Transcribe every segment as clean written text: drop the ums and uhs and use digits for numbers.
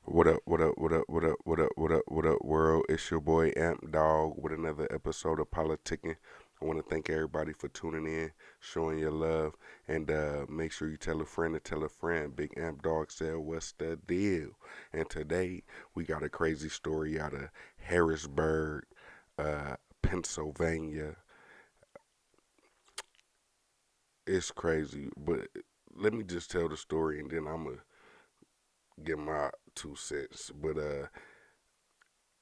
What up, what up, what up, what up, what up, what up, what up, world? It's your boy Amp Dog with another episode of Politicking. I want to thank everybody for tuning in, showing your love, and make sure you tell a friend to tell a friend. Big Amp Dog said, "What's the deal?" And today we got a crazy story out of Harrisburg, Pennsylvania. It's crazy, but let me just tell the story and then I'm going to give my 2 cents. But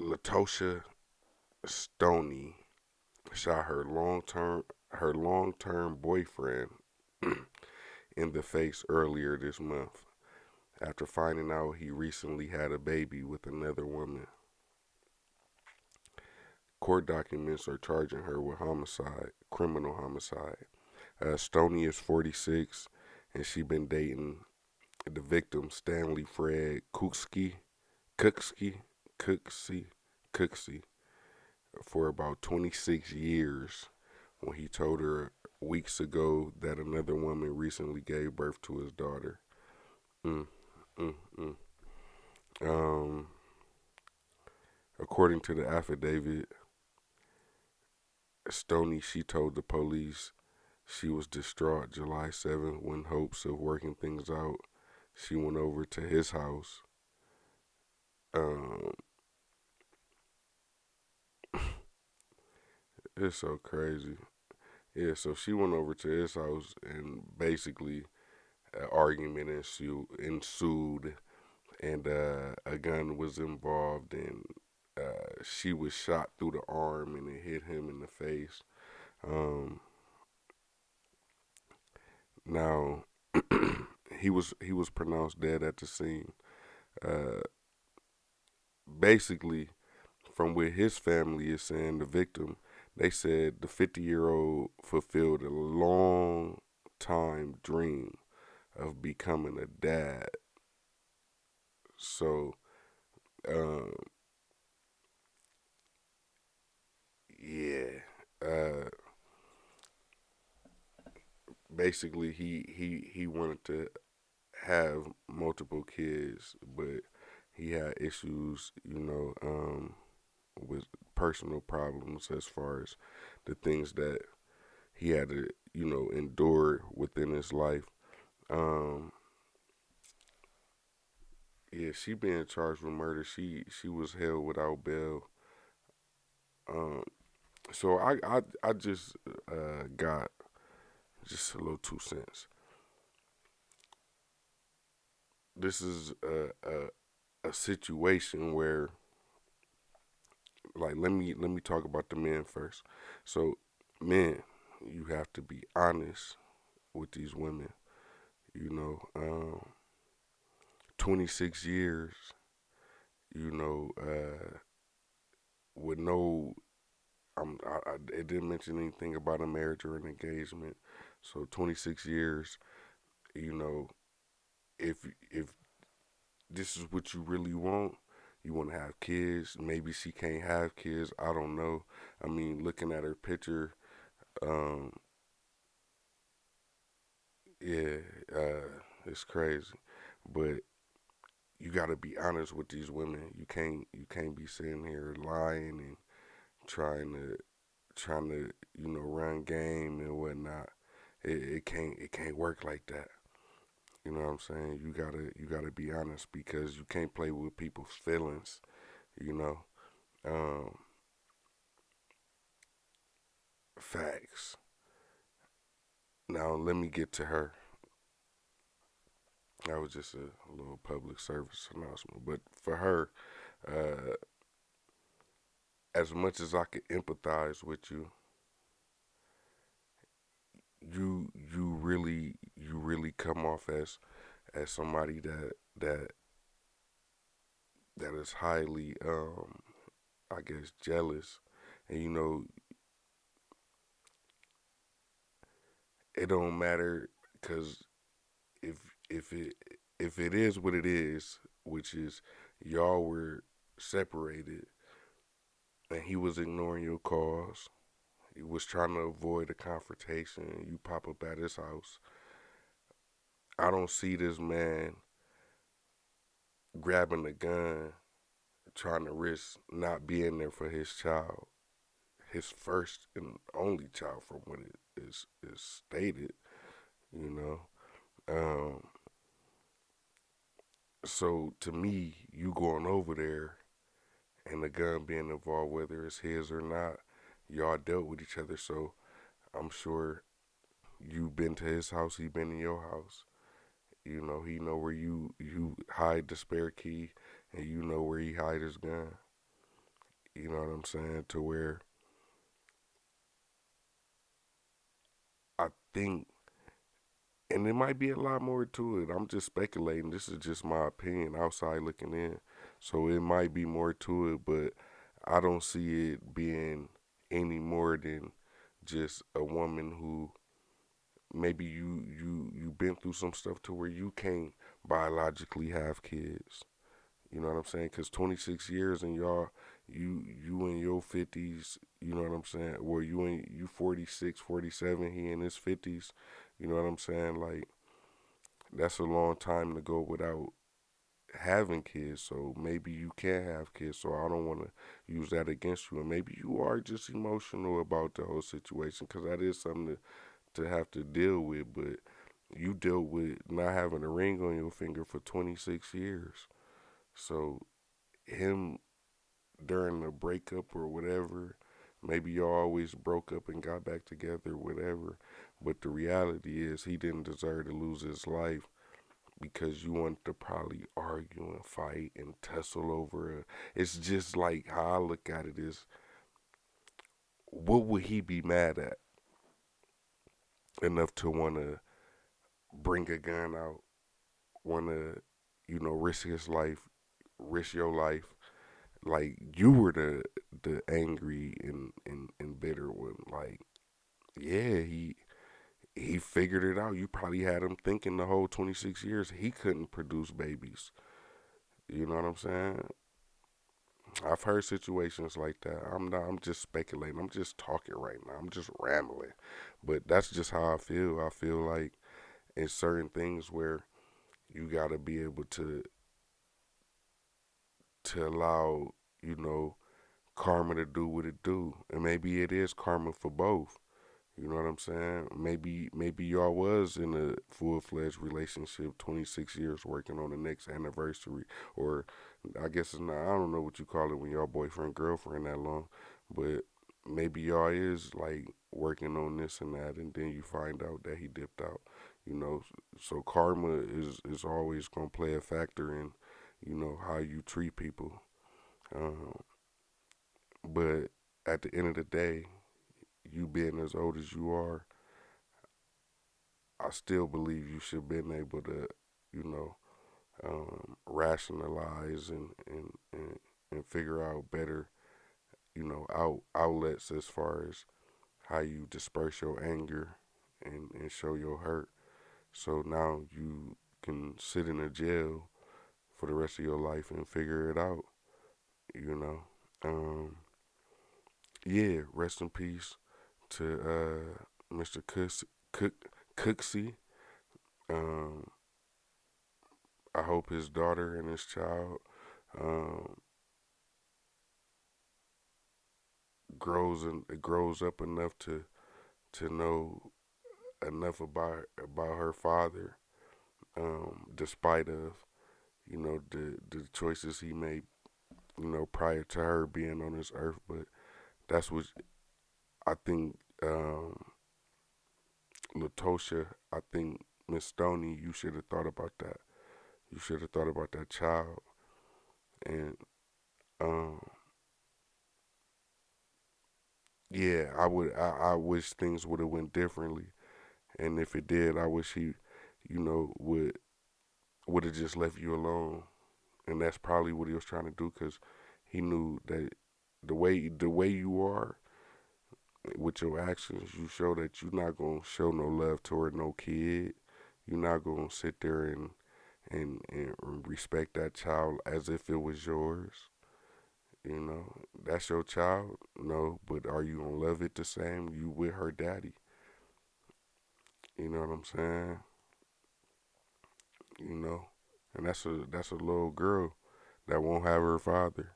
Latosha Stoney shot her long term boyfriend in the face earlier this month after finding out he recently had a baby with another woman. Court documents are charging her with homicide, criminal homicide. Stoney is 46 and she been dating the victim Stanley Fred Cooksey, Cooksey, Cooksey for about 26 years when he told her weeks ago that another woman recently gave birth to his daughter. Mm, mm, mm. Um, According to the affidavit, Stoney, she told the police she was distraught July 7th when hopes of working things out. She went over to his house. Um, it's so crazy. Yeah, so she went over to his house and basically an argument ensued and a gun was involved, and she was shot through the arm, and it hit him in the face. Um, Now, he was pronounced dead at the scene. Uh, Basically, from what his family is saying, the victim, they said the 50-year-old fulfilled a long time dream of becoming a dad. So, um, yeah. Uh, Basically he wanted to have multiple kids, but he had issues, with personal problems as far as the things that he had to, endure within his life. Um, yeah, she being charged with murder. She was held without bail. Um, so I just got just a little 2 cents. This is a situation where, like, let me talk about the men first. So, men, you have to be honest with these women. You know, 26 years. You know, with no, it didn't mention anything about a marriage or an engagement. So 26 years. You know, if this is what you really want. You want to have kids. Maybe she can't have kids. I don't know. I mean, looking at her picture, um, yeah, it's crazy. But you got to be honest with these women. You can't be sitting here lying and trying to run game and whatnot. It can't work like that. You know what I'm saying? You gotta be honest because you can't play with people's feelings. You know, um, facts. Now let me get to her. That was just a little public service announcement. But for her, uh, as much as I could empathize with you, you really come off as somebody that is highly I guess jealous, and it don't matter because if if it if it is what it is, which is y'all were separated and he was ignoring your calls, he was trying to avoid a confrontation, and you pop up at his house. I don't see this man grabbing a gun, trying to risk not being there for his child, his first and only child, from what it is stated. You know, um, so to me, you going over there and the gun being involved, whether it's his or not, y'all dealt with each other. So I'm sure you been to his house, he been in your house. You know, he know where you hide the spare key, and you know where he hide his gun. You know what I'm saying? To where I think, and there might be a lot more to it. I'm just speculating. This is just my opinion, outside looking in. So it might be more to it, but I don't see it being any more than just a woman who maybe you been through some stuff to where you can't biologically have kids. You know what I'm saying? Because 26 years and y'all, you in your 50s. You know what I'm saying? Or you 46, 47. He in his 50s. You know what I'm saying? Like, that's a long time to go without having kids. So maybe you can have kids. So I don't want to use that against you. And maybe you are just emotional about the whole situation, because that is something to have to deal with. But you dealt with not having a ring on your finger for 26 years. So him, during the breakup or whatever, maybe y'all always broke up and got back together, whatever. But the reality is, he didn't deserve to lose his life because you want to probably argue and fight and tussle over it. It's just like, how I look at it is, what would he be mad at enough to want to bring a gun out, want to, risk his life, risk your life? Like, you were the angry and bitter one. Like, yeah, he figured it out. You probably had him thinking the whole 26 years he couldn't produce babies. You know what I'm saying? I've heard situations like that. I'm just speculating. I'm just talking right now. I'm just rambling. But that's just how I feel. I feel like in certain things where you got to be able to allow, you know, karma to do what it do. And maybe it is karma for both. You know what I'm saying? Maybe y'all was in a full fledged relationship, 26 years working on the next anniversary, or I guess it's not. I don't know what you call it when y'all boyfriend girlfriend that long, but maybe y'all is like working on this and that, and then you find out that he dipped out. You know, so karma is always gonna play a factor in, how you treat people. Um, but at the end of the day, you being as old as you are, I still believe you should have been able to, you know, rationalize and figure out better, outlets as far as how you disperse your anger and show your hurt. So now you can sit in a jail for the rest of your life and figure it out, you know. Um, yeah, rest in peace to Mr. Cooksey. Um, I hope his daughter and his child um, grows up enough to know enough about her father, despite of the choices he made, prior to her being on this earth. But that's what I think. Latosha, I think Miss Stoney, you should have thought about that. You should have thought about that child, and um, yeah, I would. I wish things would have went differently, and if it did, I wish he, would have just left you alone. And that's probably what he was trying to do, because he knew that the way you are with your actions, you show that you're not gonna show no love toward no kid. You're not gonna sit there and respect that child as if it was yours. That's your child, no, but are you gonna love it the same? You with her daddy. You know what I'm saying? You know. and that's a little girl that won't have her father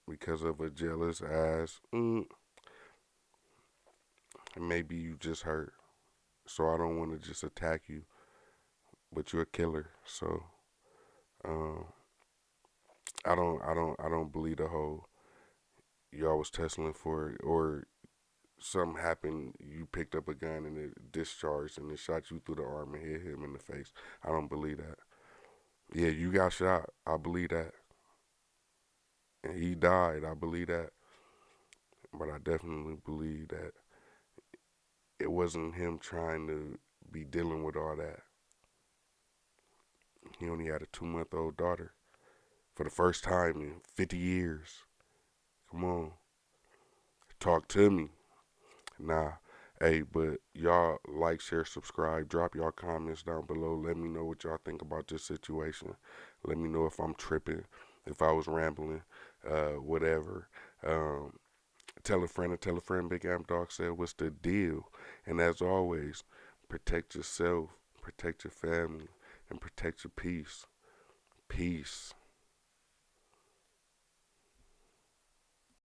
because of a jealous ass. And maybe you just hurt, so I don't want to just attack you, but you're a killer. So um, I don't believe the whole y'all was tussling for it or something happened. You picked up a gun and it discharged and it shot you through the arm and hit him in the face. I don't believe that. Yeah, you got shot. I believe that. And he died. I believe that. But I definitely believe that it wasn't him trying to be dealing with all that. He only had a 2 month old daughter for the first time in 50 years. Come on. Talk to me. Nah. Hey, but y'all like, share, subscribe. Drop y'all comments down below. Let me know what y'all think about this situation. Let me know if I'm tripping, if I was rambling, whatever. Um, Tell a friend and tell a friend. Big Amp Dog said, "What's the deal?" And as always, protect yourself, protect your family, and protect your peace. Peace.